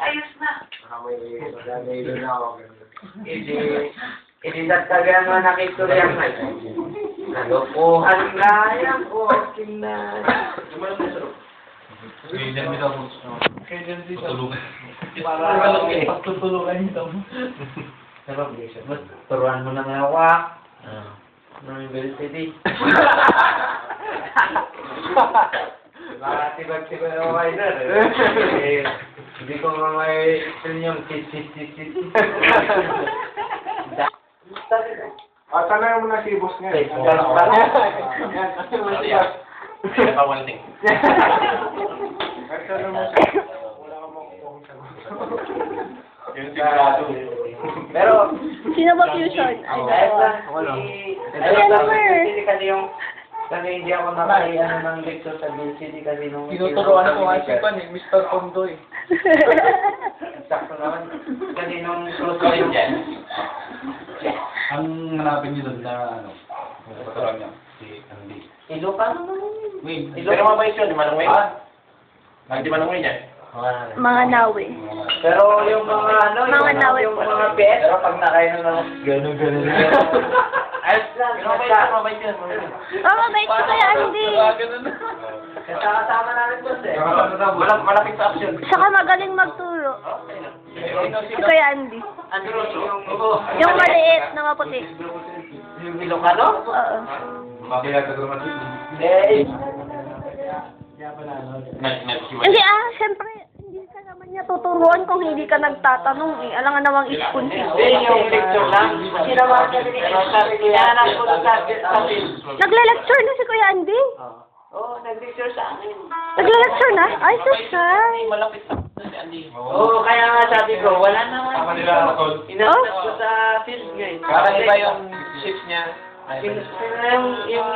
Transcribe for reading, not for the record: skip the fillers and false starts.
Ayos na. May magagailo na ako. Idinagtagan mo na kituryan na. Nalupuhan na yan po. Kailan mo daw Kailan dito? tutulungan? Para pagtutulungan nito. Turuan mo na nga wak. University. Baka tibag-tibag ako kayo na. Hindi ko nga may explain yung sit. Tanong mo na si boss nga. Pinaka-one-thing. Tanong mo siya. Wala ka makukuha sagot. Yung sigurado. Pero, Sino ba fusion? Ay, dalawa. Kasi hindi ako nakaiano ng lecture sa BCD kasi nung... Tinuturuan ko nga si Pan eh, Mr. Pondo eh. Sakto naman. Kasi nung close ko yung... Ang hanapin niyo doon na ano, patulang niya, si Andy. Ilocano naman yun. Wait, Pero mabait yun, di manungay. Di manungay niya. Mga nawi. Pero yung mga ano, Mga nawit. yung mga PS, pero pag nakainom ng gano'n. Ayos lang, Mabait yun. Oh, mabait ko kaya, Andy. kasama namin boss eh. Malapit sa action. Saka magaling magturo. Si Kuya Andy. Ano yung... Yung maliit na maputi. Yung Ilocano? Oo. bakit yata naman yun? Eh, Hindi syempre, hindi ka naman niya tuturuan kung hindi ka nagtatanong eh. Alangan namang ispon hindi yung lecture lang. Kasi naman sabi niya na ko sa Nagle-lecture na si Kuya Andy? Oo, nag-lecture sa akin. Nagle-lecture na? Ay, susay. Malapit sa si Andy. Oo, kaya nga sabi ko, wala naman. Tama nila, Tol. Inasas ko sa field guys. Parang iba yung shift niya. Yung